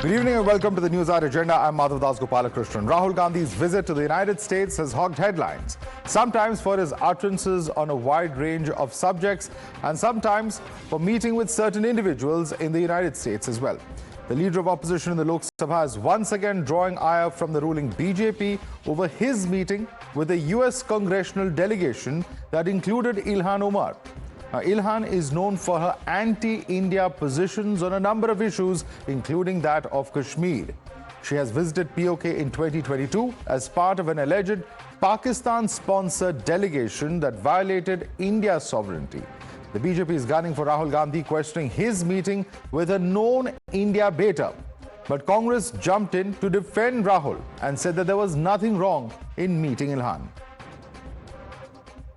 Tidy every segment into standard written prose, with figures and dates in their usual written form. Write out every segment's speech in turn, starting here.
Good evening and welcome to the Newshour Agenda. I'm Madhavdas G. Rahul Gandhi's visit to the United States has hogged headlines, sometimes for his utterances on a wide range of subjects and sometimes for meeting with certain individuals in the United States as well. The leader of opposition in the Lok Sabha is once again drawing ire from the ruling BJP over his meeting with a US congressional delegation that included Ilhan Omar. Now, Ilhan is known for her anti-India positions on a number of issues, including that of Kashmir. She has visited POK in 2022 as part of an alleged Pakistan-sponsored delegation that violated India's sovereignty. The BJP is gunning for Rahul Gandhi, questioning his meeting with a known India beta. But Congress jumped in to defend Rahul and said that there was nothing wrong in meeting Ilhan.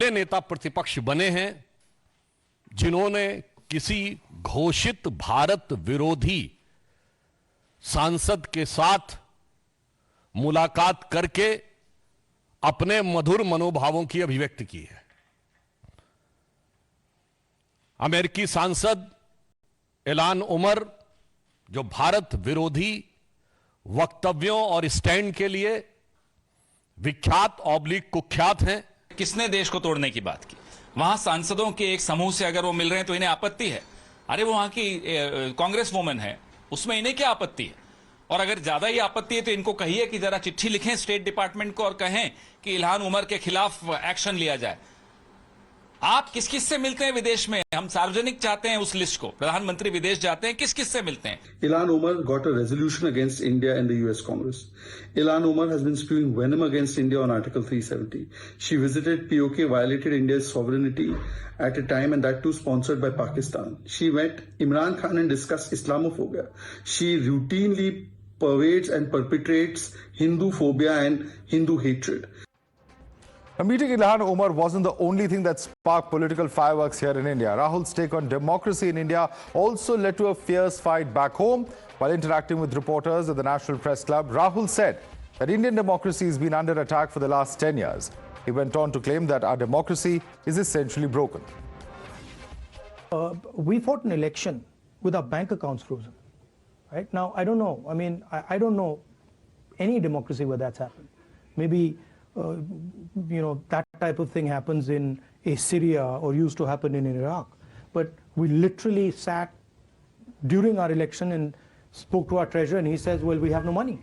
नेता प्रतिपक्ष बने हैं जिन्होंने किसी घोषित भारत विरोधी सांसद के साथ मुलाकात करके अपने मधुर मनोभावों की अभिव्यक्ति की है। अमेरिकी सांसद इल्हान उमर जो भारत विरोधी वक्तव्यों और स्टैंड के लिए विख्यात ऑब्लिक कुख्यात हैं। किसने देश को तोड़ने की बात की? वहां सांसदों के एक समूह से अगर वो मिल रहे हैं तो इन्हें आपत्ति है। अरे वो वहां की कांग्रेस वुमन है, उसमें इन्हें क्या आपत्ति है? और अगर ज्यादा ही आपत्ति है तो इनको कहिए कि जरा चिट्ठी लिखें स्टेट डिपार्टमेंट को और कहें कि इल्हान उमर के खिलाफ एक्शन लिया जाए। आप किस किस से मिलते हैं विदेश में? हम सार्वजनिक चाहते हैं उस लिस्ट को। प्रधानमंत्री विदेश जाते हैं, किस किस से मिलते हैं? Ilhan Omar got a resolution against India in the US Congress. Ilhan Omar has been spewing venom against India on Article 370. She visited POK, violated India's sovereignty at a time, and that too sponsored by Pakistan. She met Imran Khan and discussed Islamophobia. She routinely pervades and perpetrates Hindu phobia and Hindu hatred. A meeting Ilhan Omar wasn't the only thing that sparked political fireworks here in India. Rahul's take on democracy in India also led to a fierce fight back home. While interacting with reporters at the National Press Club, Rahul said that Indian democracy has been under attack for the last 10 years. He went on to claim that our democracy is essentially broken. We fought an election with our bank accounts frozen. Right now, I don't know. I mean, I don't know any democracy where that's happened. Maybe that type of thing happens in Syria or used to happen in Iraq. But we literally sat during our election and spoke to our treasurer and he says, well, we have no money,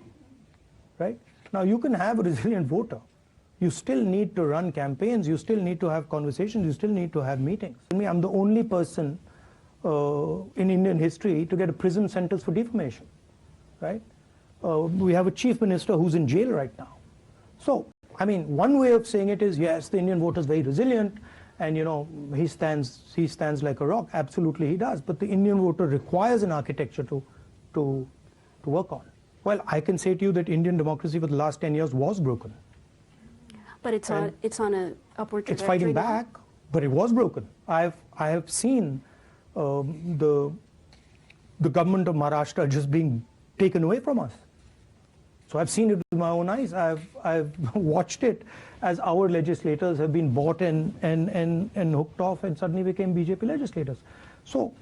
right? Now, you can have a resilient voter. You still need to run campaigns. You still need to have conversations. You still need to have meetings. I'm the only person in Indian history to get a prison sentence for defamation, right? We have a chief minister who's in jail right now. So, I mean, one way of saying it is, yes, the Indian voter is very resilient and, he stands like a rock. Absolutely, he does. But the Indian voter requires an architecture to work on. Well, I can say to you that Indian democracy for the last 10 years was broken. But it's on a upward trajectory. It's fighting back, but it was broken. I have seen the government of Maharashtra just being taken away from us. So I've seen it with my own eyes. I've watched it as our legislators have been bought and hooked off and suddenly became BJP legislators. So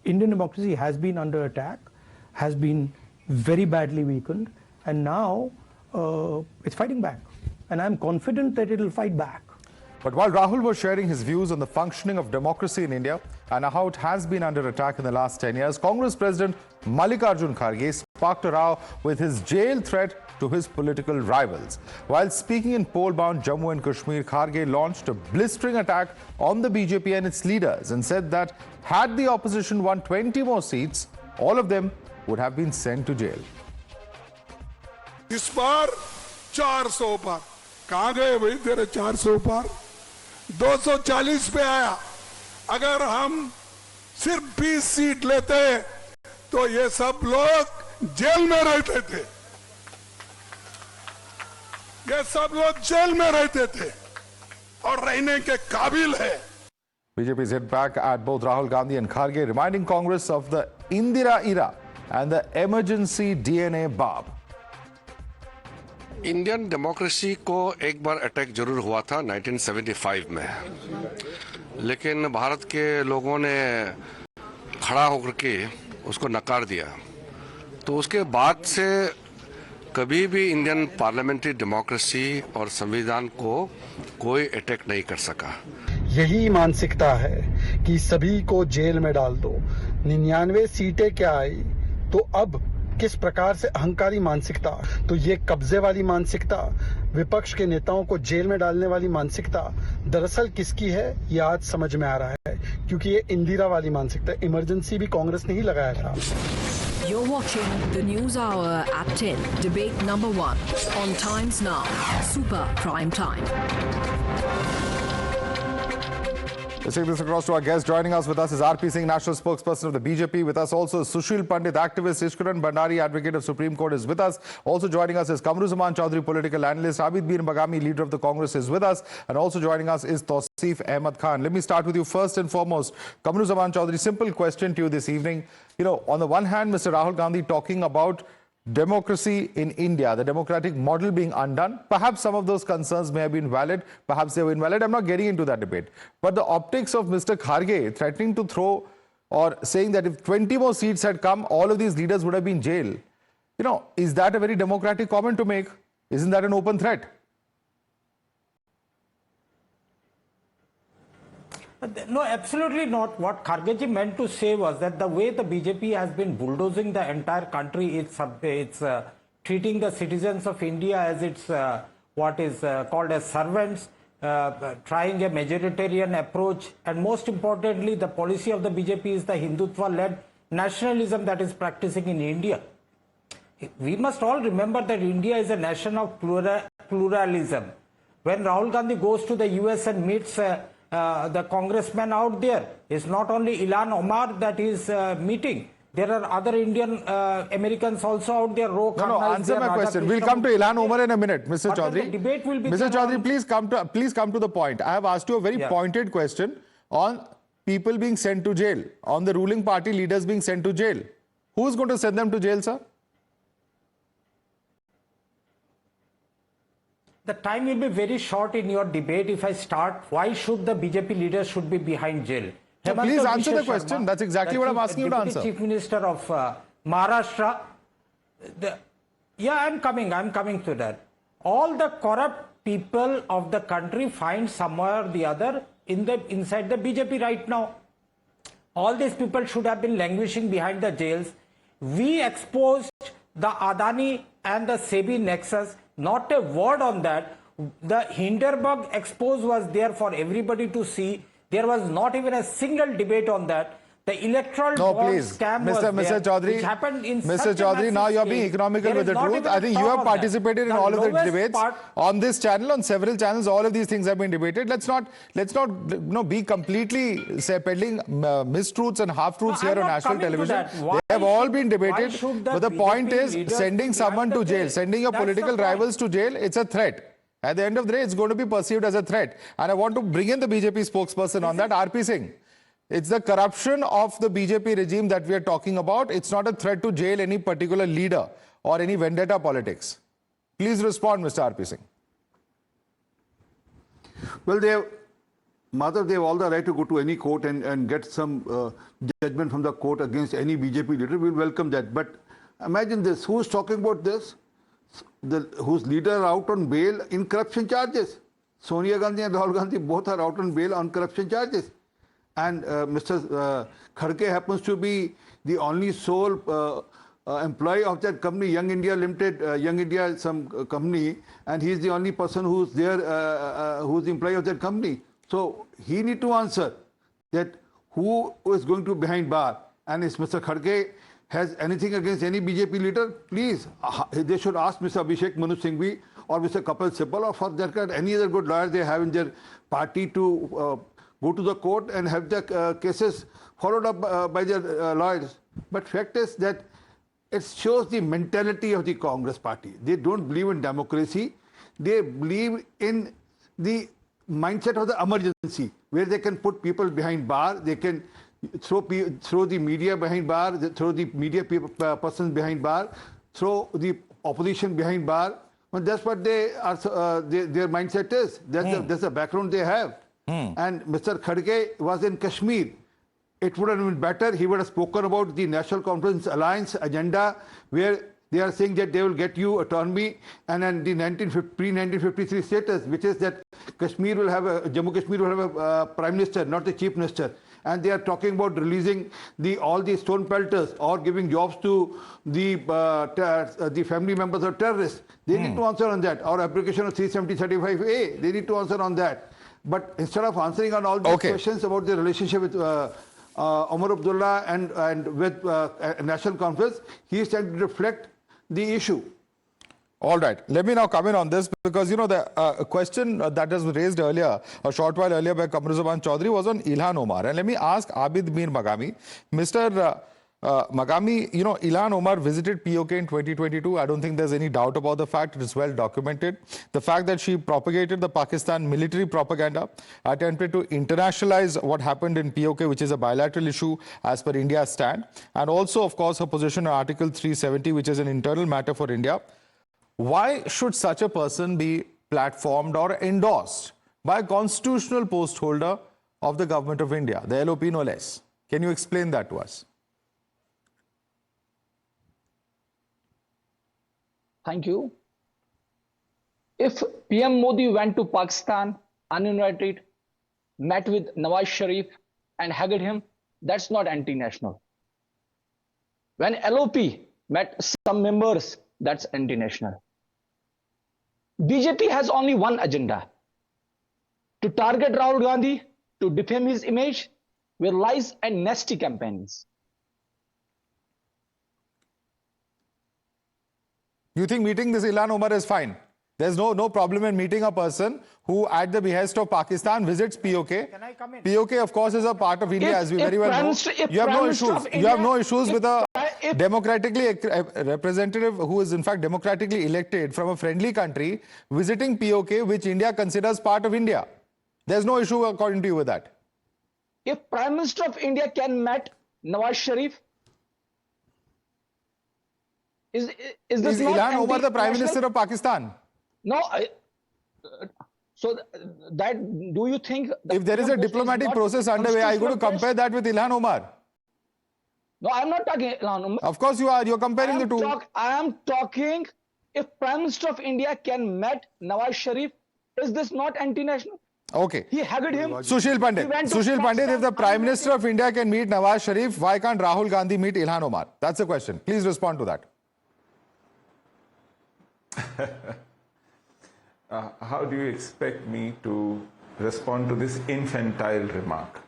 Indian democracy has been under attack, has been very badly weakened, and now it's fighting back. And I'm confident that it'll fight back. But while Rahul was sharing his views on the functioning of democracy in India and how it has been under attack in the last 10 years, Congress President Mallikarjun Kharge sparked a row with his jail threat to his political rivals. While speaking in poll-bound Jammu and Kashmir, Kharge launched a blistering attack on the BJP and its leaders and said that had the opposition won 20 more seats, all of them would have been sent to jail. इस बार 400 पर कहां गए भाई तेरे 400 पर 240 पे आया। अगर हम सिर्फ 20 सीट लेते तो ये सब लोग जेल में रहते थे। ये सब लोग जेल में रहते थे और रहने के काबिल है। BJP's hit back at both Rahul Gandhi and Kharge, reminding Congress of the Indira era and the emergency DNA barb. Indian democracy को एक बार अटैक जरूर हुआ था 1975 में, लेकिन भारत के लोगों ने खड़ा होकर के उसको नकार दिया तो उसके बाद से कभी भी इंडियन पार्लियामेंट्री डेमोक्रेसी और संविधान को कोई अटैक नहीं कर सका। यही मानसिकता है कि सभी को जेल में डाल दो। 99 सीटें क्या आई, तो अब किस प्रकार से अहंकारी मानसिकता, तो ये कब्जे वाली मानसिकता, विपक्ष के नेताओं को जेल में डालने वाली मानसिकता दरअसल किसकी है, ये आज समझ में आ रहा है, क्योंकि ये इंदिरा वाली मानसिकता, इमरजेंसी भी कांग्रेस ने ही लगाया था। You're watching the News Hour at 10, debate number 1 on Times Now, Super Prime Time. Let's take this across to our guest. Joining us with us is R.P. Singh, national spokesperson of the BJP. With us also Sushil Pandit, activist. Ishkuran Bhandari, advocate of Supreme Court, is with us. Also joining us is Kamruzaman Chaudhary, political analyst. Abid Bir Bagami, leader of the Congress, is with us. And also joining us is Tausif Ahmed Khan. Let me start with you first and foremost. Kamruzaman Chaudhary, simple question to you this evening. You know, on the one hand, Mr. Rahul Gandhi talking about democracy in India, the democratic model being undone. Perhaps some of those concerns may have been valid, perhaps they were invalid. I'm not getting into that debate. But the optics of Mr. Kharge threatening to throw or saying that if 20 more seats had come, all of these leaders would have been jailed. You know, is that a very democratic comment to make? Isn't that an open threat? No, absolutely not. What Khargeji meant to say was that the way the BJP has been bulldozing the entire country, it's treating the citizens of India as its what is called as servants, trying a majoritarian approach, and most importantly, the policy of the BJP is the Hindutva-led nationalism that is practicing in India. We must all remember that India is a nation of pluralism. When Rahul Gandhi goes to the US and meets the congressman out there, it's not only Ilhan Omar that is meeting. There are other Indian Americans also out there. No, answer my question. We'll come to Ilhan Omar in a minute, Mr. Chaudhary. Debate will be Mr. Chaudhary, please come to the point. I have asked you a very pointed question on people being sent to jail, on the ruling party leaders being sent to jail. Who is going to send them to jail, sir? The time will be very short in your debate if I start. Why should the BJP leaders should be behind jail? So please answer the question. That's exactly what I'm asking you to answer. Chief Minister of Maharashtra. I'm coming to that. All the corrupt people of the country find somewhere or the other inside the BJP right now. All these people should have been languishing behind the jails. We exposed the Adani and the SEBI nexus. Not a word on that. The Hindenburg expose was there for everybody to see. There was not even a single debate on that. The electoral scam was there, which happened in Mr. Chaudhary, now you're being economical with the truth. I think you have participated in all of the debates on this channel, on several channels. All of these things have been debated. Let's not be completely peddling mistruths and half-truths here on national television. They have all been debated. But the point is, sending someone to jail, sending your political rivals to jail, it's a threat. At the end of the day, it's going to be perceived as a threat. And I want to bring in the BJP spokesperson on that, R.P. Singh. It's the corruption of the BJP regime that we are talking about. It's not a threat to jail any particular leader or any vendetta politics. Please respond, Mr. R.P. Singh. Well, they have all the right to go to any court and get some judgment from the court against any BJP leader. We'll welcome that. But imagine this, who's talking about this? Whose leader are out on bail in corruption charges. Sonia Gandhi and Rahul Gandhi both are out on bail on corruption charges. And Mr. Kharge happens to be the only sole employee of that company, Young India Limited, Young India some company, and he's the only person who's there, who's the employee of that company. So he need to answer that who is going to behind bar. And if Mr. Kharge has anything against any BJP leader, please, they should ask Mr. Abhishek Manu Singhvi or Mr. Kapil Sibal or for that kind, any other good lawyer they have in their party to go to the court and have the cases followed up by their lawyers. But fact is that it shows the mentality of the Congress party. They don't believe in democracy. They believe in the mindset of the emergency, where they can put people behind bar, they can throw the media behind bar, throw the media persons behind bar, throw the opposition behind bar. Well, that's what they are. Their mindset is. That's the background they have. And Mr. Kharge was in Kashmir it would have been better. He would have spoken about the National Conference Alliance agenda, where they are saying that they will get you autonomy, and then the pre-1953 status, which is that Kashmir will have Jammu Kashmir will have a prime minister, not the chief minister. And they are talking about releasing all the stone pelters or giving jobs to the family members of terrorists. They need to answer on that. Or application of 370-35A, they need to answer on that. But instead of answering on all these questions about the relationship with Omar Abdullah and with National Conference, he is trying to reflect the issue. All right. Let me now come in on this, because, you know, the question that was raised earlier, a short while earlier by Kamruzaman Chaudhary, was on Ilhan Omar. And let me ask Abid Mir Magami. Mr. Magami, you know, Ilhan Omar visited POK in 2022. I don't think there's any doubt about the fact. It is well documented. The fact that she propagated the Pakistan military propaganda, attempted to internationalize what happened in POK, which is a bilateral issue as per India's stand. And also, of course, her position on Article 370, which is an internal matter for India. Why should such a person be platformed or endorsed by a constitutional post holder of the government of India, the LOP no less? Can you explain that to us? Thank you. If PM Modi went to Pakistan uninvited, met with Nawaz Sharif and hugged him, that's not anti-national. When LOP met some members, that's anti-national. BJP has only one agenda: to target Rahul Gandhi, to defame his image with lies and nasty campaigns. You think meeting this Ilhan Omar is fine? There's no problem in meeting a person who, at the behest of Pakistan, visits POK. Can I come in? POK, of course, is a part of India, as we very well know. You have no issues. You have no issues with a democratically representative who is in fact democratically elected from a friendly country visiting POK, which India considers part of India. There's no issue according to you with that. If Prime Minister of India can meet Nawaz Sharif, is Ilhan Omar the Prime Minister of Pakistan? No. So that, do you think... If there is a diplomatic process underway, are you going to compare that with Ilhan Omar? No, I'm not talking Ilhan Omar. Of course you are. You're comparing the two. I am talking, if Prime Minister of India can meet Nawaz Sharif, is this not anti-national? Okay. He hugged him. Sushil Pandit, if the Prime Minister of India can meet Nawaz Sharif, why can't Rahul Gandhi meet Ilhan Omar? That's the question. Please respond to that. How do you expect me to respond to this infantile remark?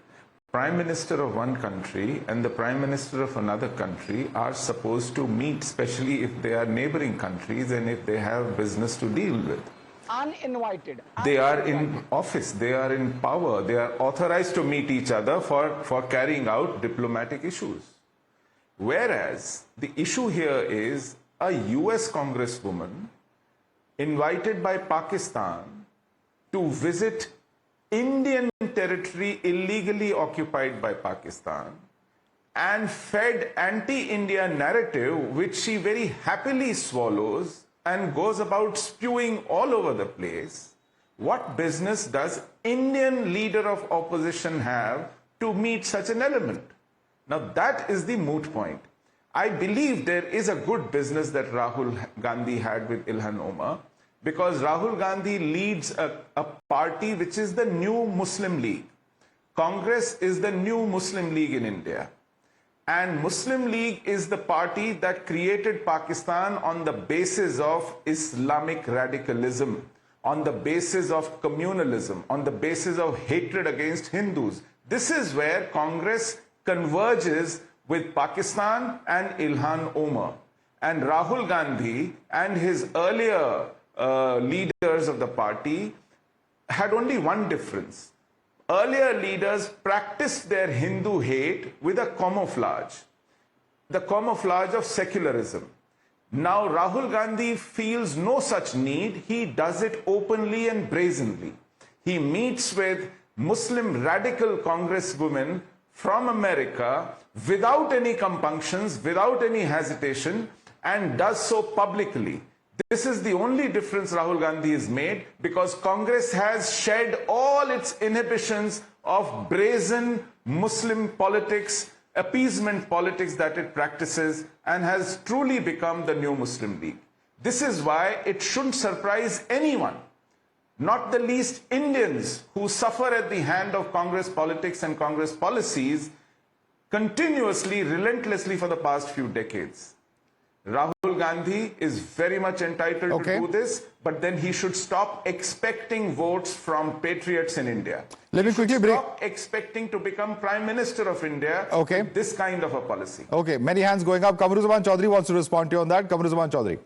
Prime Minister of one country and the Prime Minister of another country are supposed to meet, especially if they are neighboring countries and if they have business to deal with. Uninvited. They are in office, they are in power, they are authorized to meet each other for carrying out diplomatic issues. Whereas the issue here is a US Congresswoman invited by Pakistan to visit Indian territory illegally occupied by Pakistan and fed anti-India narrative, which she very happily swallows and goes about spewing all over the place. What business does Indian leader of opposition have to meet such an element? Now that is the moot point. I believe there is a good business that Rahul Gandhi had with Ilhan Omar, because Rahul Gandhi leads a party which is the new Muslim League. Congress is the new Muslim League in India. And Muslim League is the party that created Pakistan on the basis of Islamic radicalism, on the basis of communalism, on the basis of hatred against Hindus. This is where Congress converges with Pakistan and Ilhan Omar. And Rahul Gandhi and his earlier leaders of the party had only one difference. Earlier leaders practiced their Hindu hate with a camouflage, the camouflage of secularism. Now Rahul Gandhi feels no such need. He does it openly and brazenly. He meets with Muslim radical congresswomen from America without any compunctions, without any hesitation, and does so publicly. This is the only difference Rahul Gandhi has made, because Congress has shed all its inhibitions of brazen Muslim politics, appeasement politics that it practices, and has truly become the new Muslim League. This is why it shouldn't surprise anyone, not the least Indians who suffer at the hand of Congress politics and Congress policies continuously, relentlessly for the past few decades. Rahul Gandhi is very much entitled to do this, but then he should stop expecting votes from patriots in India. Let me quickly break. Stop expecting to become Prime Minister of India with this kind of a policy. Okay, many hands going up. Kamruzaman Chaudhary wants to respond to you on that. Kamruzaman Chaudhary.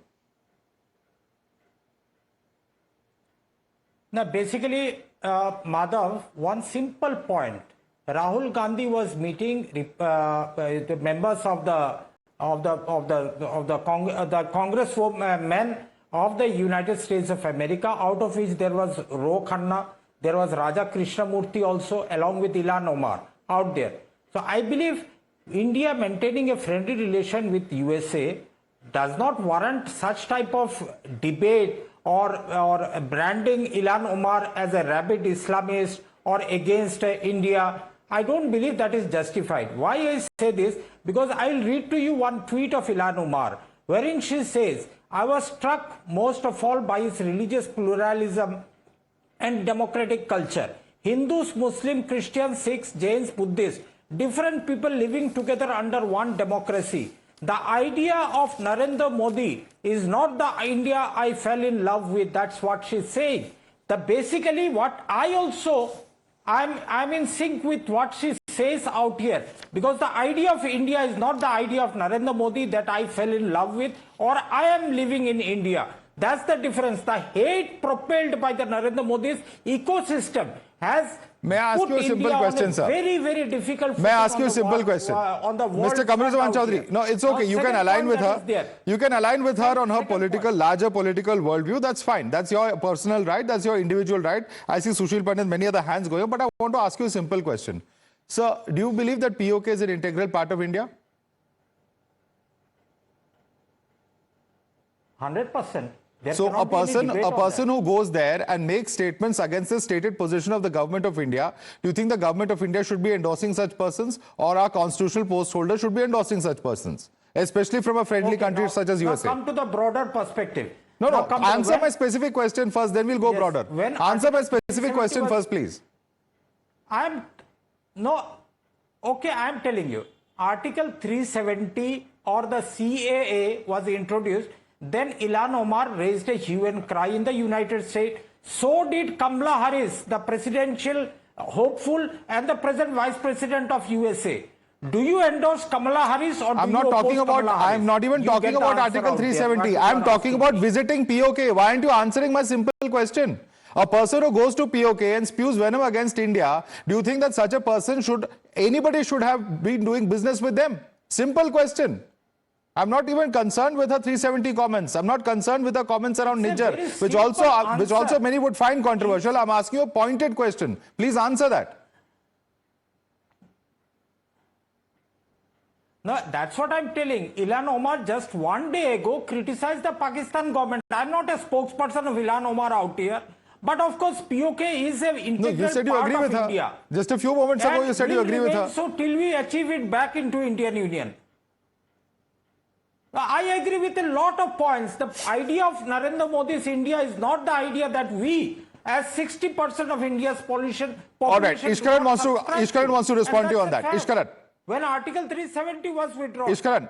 Now, basically, Madhav, one simple point. Rahul Gandhi was meeting the members of the Congresswoman of the United States of America, out of which there was Ro Khanna, there was Raja Krishnamurthy also, along with Ilhan Omar out there. So I believe India maintaining a friendly relation with USA does not warrant such type of debate or branding Ilhan Omar as a rabid Islamist or against India. I don't believe that is justified. Why I say this? Because I'll read to you one tweet of Ilhan Omar, wherein she says, I was struck most of all by its religious pluralism and democratic culture. Hindus, Muslims, Christians, Sikhs, Jains, Buddhists, different people living together under one democracy. The idea of Narendra Modi is not the India I fell in love with. That's what she's saying. Basically what I also, I'm in sync with what she says out here, because the idea of India is not the idea of Narendra Modi that I fell in love with or I am living in India. That's the difference. The hate propelled by the Narendra Modi's ecosystem has May I ask you a simple question, sir? Very, very difficult. May I ask you a simple question? Mr. Kamruzaman Chaudhary, no, it's okay. You can align with her. You can align with her on her larger political worldview. That's fine. That's your personal right. That's your individual right. I see Sushil Pandit, many other hands going up, but I want to ask you a simple question. Sir, do you believe that POK is an integral part of India? 100%. So a person who goes there and makes statements against the stated position of the government of India, do you think the government of India should be endorsing such persons, or our constitutional post holder should be endorsing such persons, especially from a friendly country such as USA? Now come to the broader perspective. No, answer my specific question first, then we'll go broader. Answer my specific question first, please. I'm telling you, Article 370 or the CAA was introduced. Then Ilhan Omar raised a hue and cry in the United States. So did Kamala Harris, the presidential hopeful and the present vice president of USA. Do you endorse Kamala Harris or I'm not talking about, I'm not even talking about Article 370. I'm talking about visiting POK. Why aren't you answering my simple question? A person who goes to POK and spews venom against India, do you think that such a person anybody should have been doing business with them? Simple question. I'm not even concerned with her 370 comments. I'm not concerned with her comments around Niger, which also many would find controversial. I'm asking you a pointed question. Please answer that. No, that's what I'm telling. Ilhan Omar just one day ago criticized the Pakistan government. I'm not a spokesperson of Ilhan Omar out here. But of course, POK is an integral part of India. Just a few moments ago, you said you agree with her. So till we achieve it back into Indian Union. I agree with a lot of points. The idea of Narendra Modi's India is not the idea that we, as 60% of India's population... All right, Ishkaran wants to respond to you on that. Ishkaran. When Article 370 was withdrawn... Ishkaran.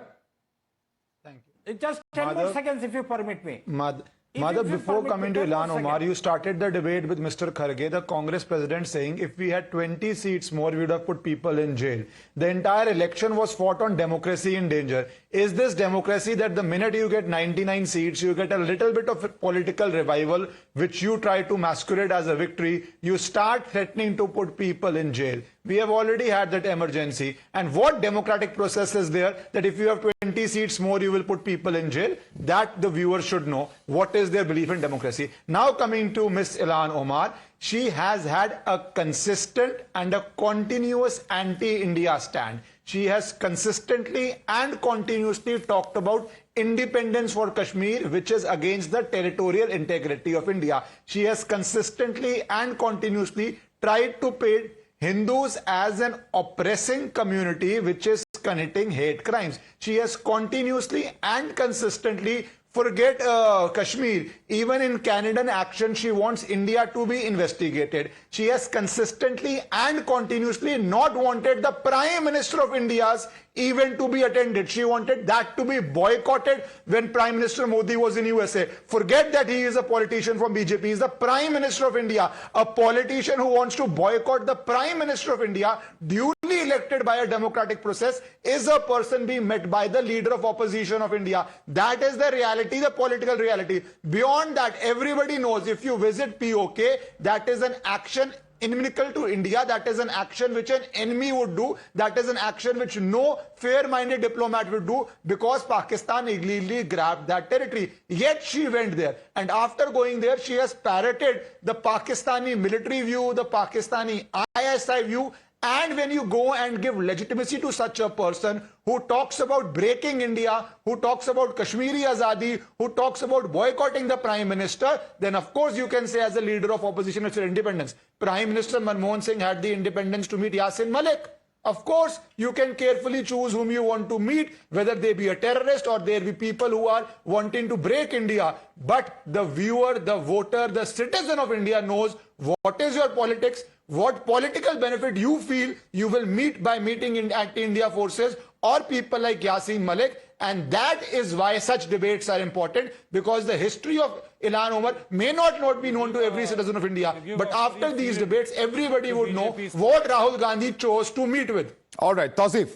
Thank you. Just 10 more seconds, if you permit me. Madhav, before coming to Ilhan Omar, you started the debate with Mr. Kharge, the Congress president, saying if we had 20 seats more, we would have put people in jail. The entire election was fought on democracy in danger. Is this democracy that the minute you get 99 seats, you get a little bit of a political revival, which you try to masquerade as a victory, you start threatening to put people in jail? We have already had that emergency. And what democratic process is there that if you have 20 seats more, you will put people in jail? That the viewers should know. What is their belief in democracy? Now coming to Ms. Ilhan Omar, she has had a consistent and a continuous anti-India stand. She has consistently and continuously talked about independence for Kashmir, which is against the territorial integrity of India. She has consistently and continuously tried to pay Hindus as an oppressing community which is committing hate crimes. She has continuously and consistently, forget Kashmir, even in Canadian action, she wants India to be investigated. She has consistently and continuously not wanted the Prime Minister of India's event to be attended. She wanted that to be boycotted when Prime Minister Modi was in USA. Forget that he is a politician from BJP. He is the Prime Minister of India. A politician who wants to boycott the Prime Minister of India, duly elected by a democratic process, is a person being met by the leader of opposition of India. That is the reality, the political reality. Beyond that, everybody knows if you visit POK, that is an action inimical to India. That is an action which an enemy would do. That is an action which no fair-minded diplomat would do, because Pakistan illegally grabbed that territory. Yet she went there. And after going there, she has parroted the Pakistani military view, the Pakistani ISI view. And when you go and give legitimacy to such a person who talks about breaking India, who talks about Kashmiri Azadi, who talks about boycotting the Prime Minister, then of course you can say as a leader of opposition it's your independence. Prime Minister Manmohan Singh had the independence to meet Yasin Malik. Of course, you can carefully choose whom you want to meet, whether they be a terrorist or there be people who are wanting to break India. But the viewer, the voter, the citizen of India knows what is your politics, what political benefit you feel you will meet by meeting in anti-India forces or people like Yasin Malik. And that is why such debates are important, because the history of Ilhan Omar may not be known to every citizen of India. But after these debates, everybody would know what Rahul Gandhi chose to meet with. All right, Tausif.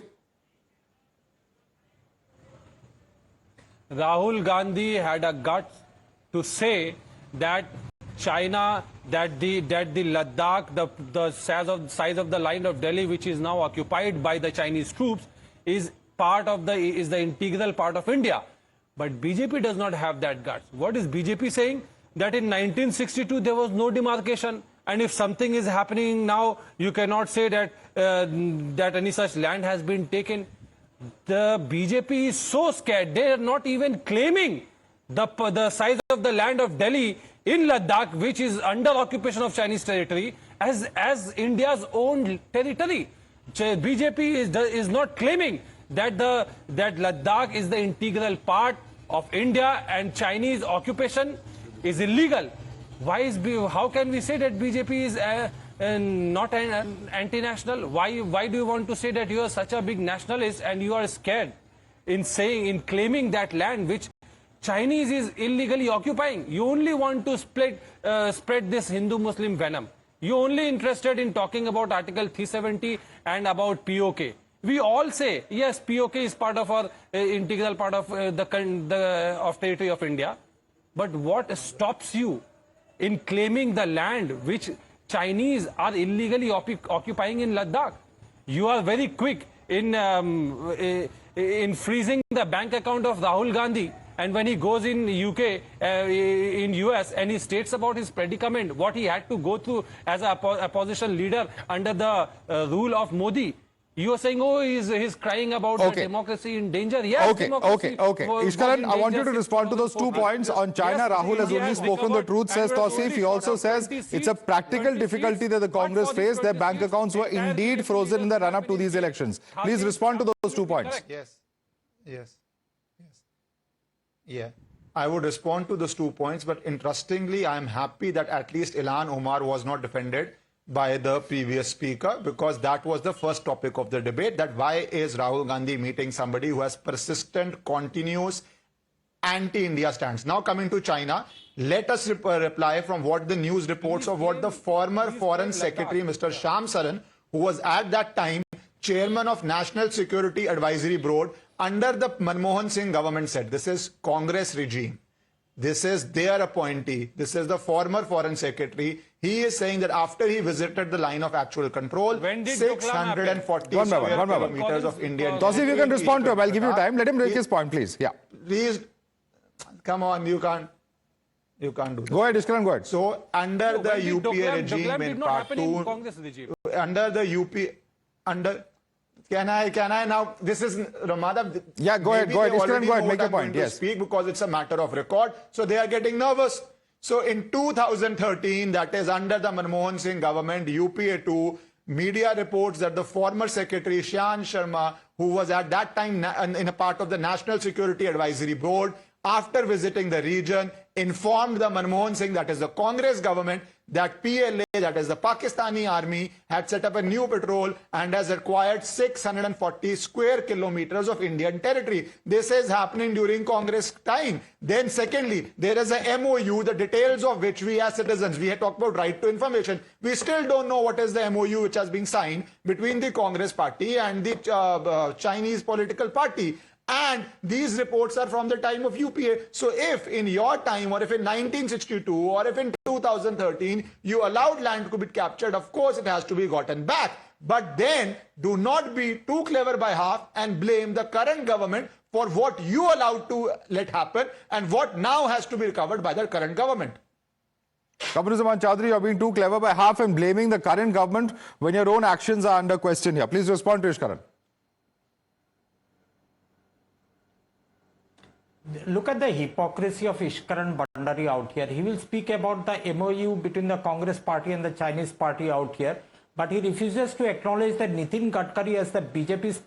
Rahul Gandhi had a guts to say that China, that the Ladakh, the size of the line of Delhi, which is now occupied by the Chinese troops, is the integral part of India. But BJP does not have that guts. What is BJP saying? That in 1962 there was no demarcation, and if something is happening now, you cannot say that that any such land has been taken. The BJP is so scared, they are not even claiming the size of the land of Delhi in Ladakh, which is under occupation of Chinese territory, as India's own territory. BJP is not claiming that Ladakh is the integral part of India and Chinese occupation is illegal. How can we say that BJP is not an anti-national? Why do you want to say that you are such a big nationalist and you are scared in claiming that land which Chinese is illegally occupying? You only want to spread this Hindu-Muslim venom. You're only interested in talking about Article 370 and about POK. We all say, yes, POK is part of our integral part of the territory of India. But what stops you in claiming the land which Chinese are illegally occupying in Ladakh? You are very quick in freezing the bank account of Rahul Gandhi. And when he goes in UK, in US, and he states about his predicament, what he had to go through as an opposition leader under the rule of Modi, you are saying, oh, he's crying about the democracy in danger. Yes, okay. Ishkaran, I want you to respond to those 2 points. On China, Rahul has only spoken the truth, says Tausif. He also says it's a practical difficulty that the Congress faced. Their bank accounts were indeed frozen in the run-up to these elections. Please respond to those 2 points. Yeah, I would respond to those 2 points, but interestingly, I am happy that at least Ilhan Omar was not defended by the previous speaker, because that was the first topic of the debate, that why is Rahul Gandhi meeting somebody who has persistent, continuous anti-India stance. Now coming to China, let us reply from what the news reports of what the former Foreign Secretary, Mr. Sham Saran, who was at that time chairman of National Security Advisory Board under the Manmohan Singh government, said. This is Congress regime. This is their appointee. This is the former foreign secretary. He is saying that after he visited the line of actual control, 640 square kilometers of Indian... Tausif, you can respond to him. I'll give you time. Let him make his point, please. Yeah. Please, come on, you can't do that. Go ahead, Ishkaran, go ahead. So, under the UPA regime in part 2, under the UP, Can I now? This is Madhav. Yeah, go ahead. Ishkaran, go ahead. Make your point. Yes. Speak because it's a matter of record. So they are getting nervous. So in 2013, that is under the Manmohan Singh government, UPA 2 media reports that the former secretary Shan Sharma, who was at that time in a part of the National Security Advisory Board, after visiting the region, informed the Manmohan Singh, that is the Congress government, that PLA, that is the Pakistani army, had set up a new patrol and has acquired 640 square kilometers of Indian territory. This is happening during Congress time. Then secondly, there is a MOU, the details of which we as citizens, we had talked about right to information. We still don't know what is the MOU which has been signed between the Congress party and the Chinese political party. And these reports are from the time of UPA. So if in your time, or if in 1962, or if in 2013, you allowed land to be captured, of course it has to be gotten back. But then do not be too clever by half and blame the current government for what you allowed to let happen and what now has to be recovered by the current government. Kamruzaman Chaudhary, you're being too clever by half and blaming the current government when your own actions are under question here. Please respond to Ishkaran. Look at the hypocrisy of Ishkaran Bandari out here. He will speak about the MOU between the Congress party and the Chinese party out here, but he refuses to acknowledge that Nitin Gadkari, as the BJP's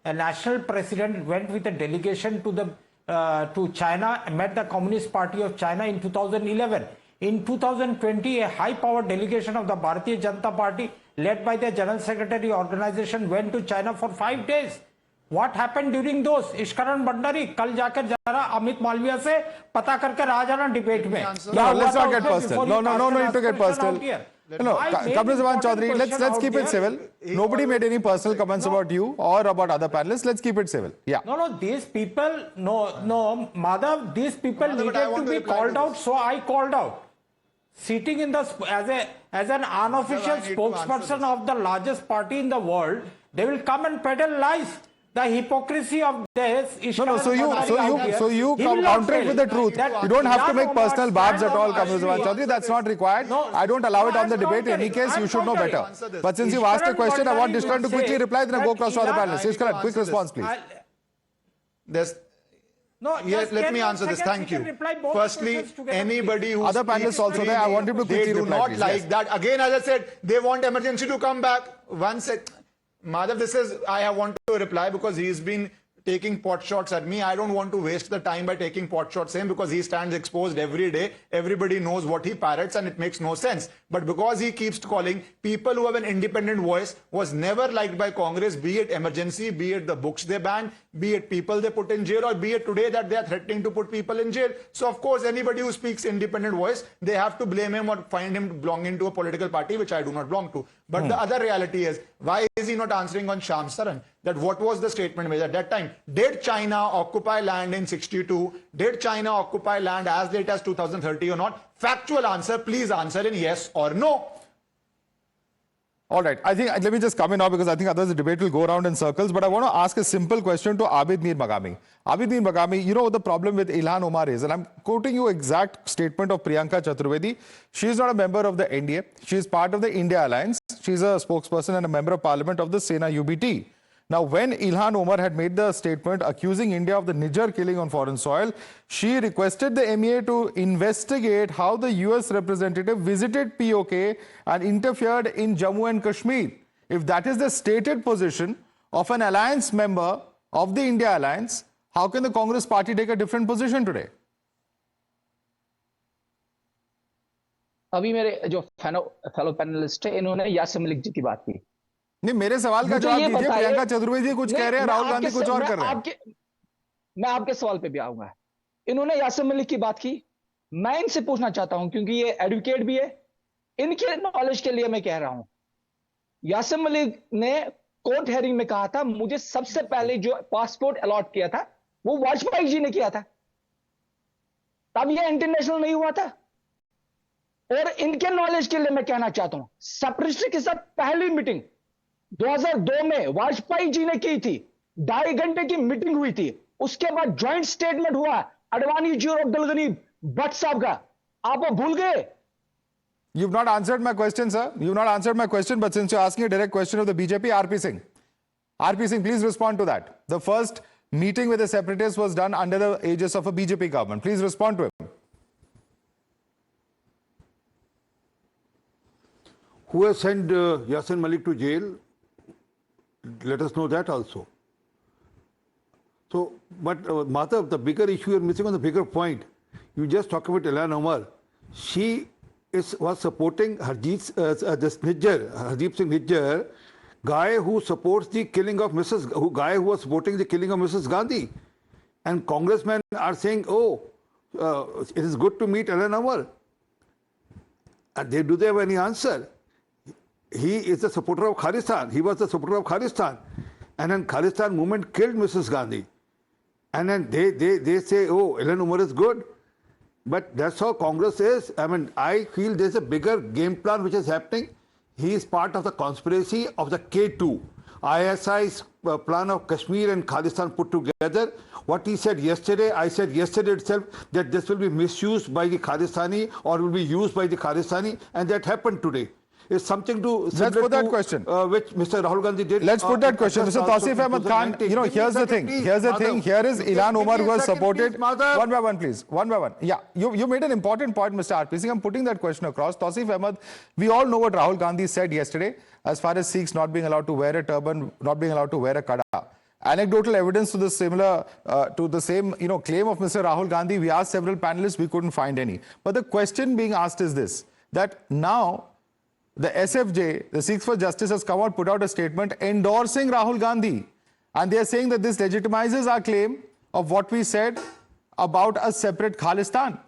national president, went with a delegation to China, met the Communist Party of China in 2011. In 2020, a high-powered delegation of the Bharatiya Janata Party, led by the General Secretary organization, went to China for 5 days. What happened during those? Ishkaran Bandari, कल जाकर जरा अमित मालविया से पता करके आ जाना debate में. No, let's not get personal. No need to get personal. No, Kamruzaman Chaudhary, let's keep it civil. Nobody made any personal comments about you or about other panelists. Let's keep it civil. Yeah. No, these people, Madhav, these people needed to be called out, so I called out. Sitting in the as an unofficial spokesperson of the largest party in the world, they will come and peddle lies. The hypocrisy of this is so you counter it with the truth. You don't have to make personal barbs at all, Kamruzaman Chaudhary. That's not required. I don't allow it on the debate. In any case, you should know better. But since you've asked a question, I want Ishkaran to quickly reply, then I'll go across to other panelists. Ishkaran, quick response, please. Let me answer this. Thank you. Firstly, anybody who other panelists also there, I want him to quickly reply. They do not like that. Again, as I said, they want emergency to come back. One sec. Madhav, I want to reply because he's been taking pot shots at me. I don't want to waste the time by taking pot shots at him because he stands exposed every day. Everybody knows what he parrots and it makes no sense. But because he keeps calling people who have an independent voice was never liked by Congress, be it emergency, be it the books they banned, be it people they put in jail, or be it today that they are threatening to put people in jail. So of course, anybody who speaks independent voice, they have to blame him or find him belonging to a political party, which I do not belong to. But the other reality is, why is he not answering on Sham Saran? That what was the statement made at that time? Did China occupy land in 62? Did China occupy land as late as 2030 or not? Factual answer, please answer in yes or no. All right. I think, let me just come in now because I think otherwise the debate will go around in circles. But I want to ask a simple question to Abid Mir Magami. Abid Mir Magami, you know what the problem with Ilhan Omar is? And I'm quoting you exact statement of Priyanka Chaturvedi. She is not a member of the NDA. She is part of the India Alliance. She is a spokesperson and a member of parliament of the Sena UBT. Now, when Ilhan Omar had made the statement accusing India of the Niger killing on foreign soil, she requested the MEA to investigate how the US representative visited POK and interfered in Jammu and Kashmir. If that is the stated position of an alliance member of the India Alliance, how can the Congress party take a different position today? अभी मेरे जो fellow panelist है इन्होंने यासिर मलिक जी की बात की नहीं मेरे सवाल का जवाब दीजिए प्रियंका चतुर्वेदी कुछ कह रहे हैं राहुल गांधी कुछ और कर रहे हैं मैं आपके सवाल पे भी आऊंगा इन्होंने यासिर मलिक की बात की मैं इनसे पूछना चाहता हूं क्योंकि ये एडवोकेट भी है इनके नॉलेज के लिए मैं कह रहा हूं यासिर मलिक ने कोर्ट हेयरिंग में कहा था मुझे सबसे पहले जो पासपोर्ट अलॉट किया था वो वाजपेयी जी ने किया था तब ये इंटरनेशनल नहीं हुआ था और इनके नॉलेज के लिए मैं कहना चाहता हूं सेपरेटिस्ट के साथ पहली मीटिंग 2002 में वाजपेयी जी ने की थी 2.5 घंटे की मीटिंग हुई थी उसके बाद ज्वाइंट स्टेटमेंट हुआ अडवाणी जी और अब्दुल गनी भट्ट साहब का आप वो भूल गए You've not answered my question, sir. You've not answered my question, but since you're asking a direct question of the BJP, RP Singh. RP Singh, please respond to that. The first meeting with the separatists was done under the aegis of a BJP government. Please respond to him. Who has sent Yasin Malik to jail? Let us know that also. So, but Madhav, the bigger issue you're missing on the bigger point. You just talk about Ilhan Omar. She was supporting Hardeep Singh Nijjar, guy who supports the killing of guy who was supporting the killing of Mrs. Gandhi. And congressmen are saying, oh, it is good to meet Ilhan Omar. And do they have any answer? He is a supporter of Khalistan. He was the supporter of Khalistan. And then Khalistan movement killed Mrs. Gandhi. And then they say, oh, Ilhan Omar is good. But that's how Congress is. I mean, I feel there's a bigger game plan which is happening. He is part of the conspiracy of the K2. ISI's plan of Kashmir and Khalistan put together. What he said yesterday, I said yesterday itself that this will be misused by the Khalistani or will be used by the Khalistani, and that happened today. It's something to... Let's put that question. Which Mr. Rahul Gandhi did. Let's put that question. Mr. Tausif Ahmed Khan, you know, here's the thing. Here's the thing. Here is Ilhan Omar who has supported... One by one, please. One by one. Yeah, you made an important point, Mr. RP Singh. I'm putting that question across. Tausif Ahmed, we all know what Rahul Gandhi said yesterday as far as Sikhs not being allowed to wear a turban, not being allowed to wear a kada. Anecdotal evidence to the similar, to the same, you know, claim of Mr. Rahul Gandhi. We asked several panelists, we couldn't find any. But the question being asked is this, that now the SFJ, the Sikhs for Justice, has come out, put out a statement endorsing Rahul Gandhi. And they are saying that this legitimizes our claim of what we said about a separate Khalistan.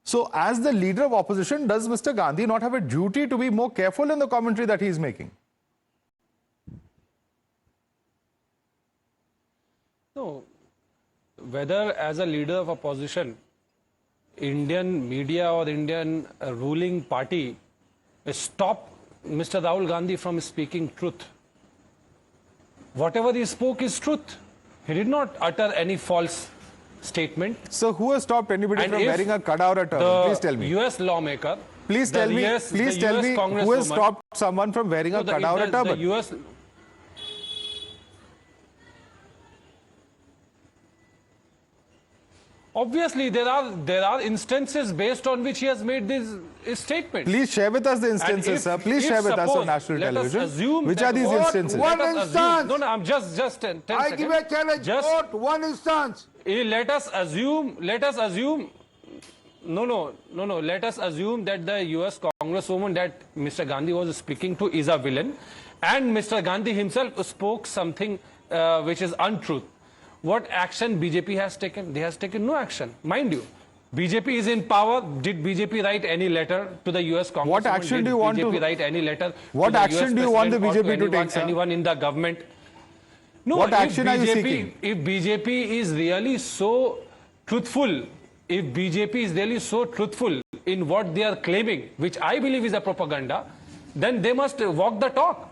So as the leader of opposition, does Mr. Gandhi not have a duty to be more careful in the commentary that he is making? No. Whether as a leader of opposition, Indian media or Indian ruling party stop Mr. Rahul Gandhi from speaking truth. Whatever he spoke is truth. He did not utter any false statement. So who has stopped anybody from wearing a kada or a turban? Please tell me. US lawmaker. Please tell me who has stopped someone from wearing a kada or a turban? The US... Obviously, there are instances based on which he has made this statement. Please share with us the instances, sir. Please share with us on national television. Which are these instances? One instance. No, I'm just 10 seconds. I give a challenge. Just one instance. Let us assume. No. Let us assume that the US Congresswoman that Mr. Gandhi was speaking to is a villain, and Mr. Gandhi himself spoke something which is untruth. What action BJP has taken? They has taken no action. Mind you, BJP is in power. Did BJP write any letter to the US Congress? What action do you want to write any letter? What action do you want the BJP to take, sir? Anyone in the government? No. What action are you seeking? If BJP is really so truthful, in what they are claiming, which I believe is a propaganda, then they must walk the talk.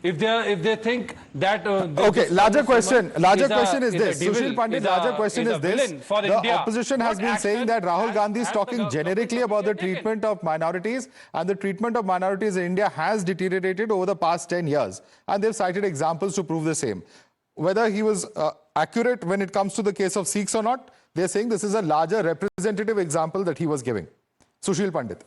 If they think that okay, larger question is this. Sushil Pandit, larger question is this. The opposition has been saying that Rahul Gandhi is talking generically about the treatment of minorities, and the treatment of minorities in India has deteriorated over the past 10 years. And they've cited examples to prove the same. Whether he was accurate when it comes to the case of Sikhs or not, they're saying this is a larger representative example that he was giving. Sushil Pandit.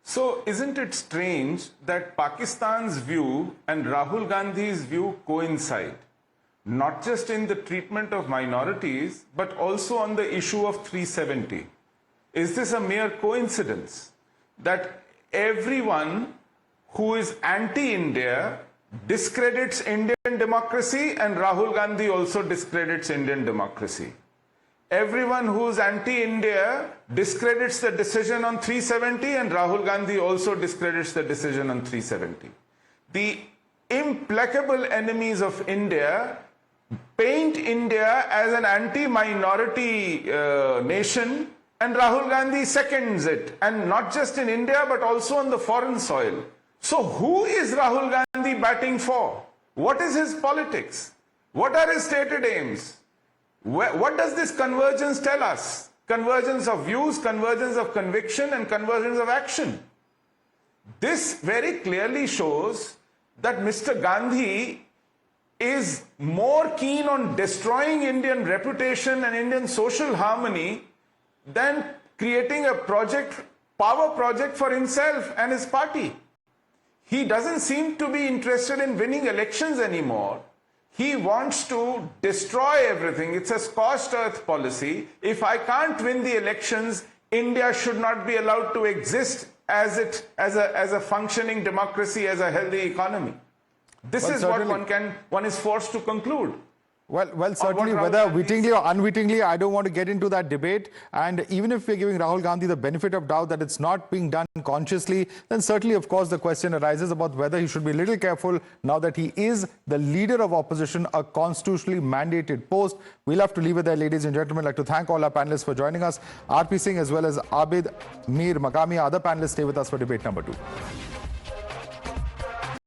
So isn't it strange that Pakistan's view and Rahul Gandhi's view coincide, not just in the treatment of minorities, but also on the issue of 370? Is this a mere coincidence that everyone who is anti-India discredits Indian democracy, and Rahul Gandhi also discredits Indian democracy? Everyone who is anti-India discredits the decision on 370, and Rahul Gandhi also discredits the decision on 370. The implacable enemies of India paint India as an anti-minority nation, and Rahul Gandhi seconds it, and not just in India but also on the foreign soil. So who is Rahul Gandhi batting for? What is his politics? What are his stated aims? What does this convergence tell us? Convergence of views, convergence of conviction, and convergence of action. This very clearly shows that Mr. Gandhi is more keen on destroying Indian reputation and Indian social harmony than creating a power project for himself and his party. He doesn't seem to be interested in winning elections anymore. He wants to destroy everything. It's a scorched earth policy. If I can't win the elections, India should not be allowed to exist as a functioning democracy, as a healthy economy. This is what one is forced to conclude. Well, certainly, whether wittingly or unwittingly, I don't want to get into that debate. And even if we're giving Rahul Gandhi the benefit of doubt that it's not being done consciously, then certainly, of course, the question arises about whether he should be a little careful now that he is the leader of opposition, a constitutionally mandated post. We'll have to leave it there, ladies and gentlemen. I'd like to thank all our panelists for joining us. RP Singh as well as Abid Mir Makami, other panelists, stay with us for debate number 2.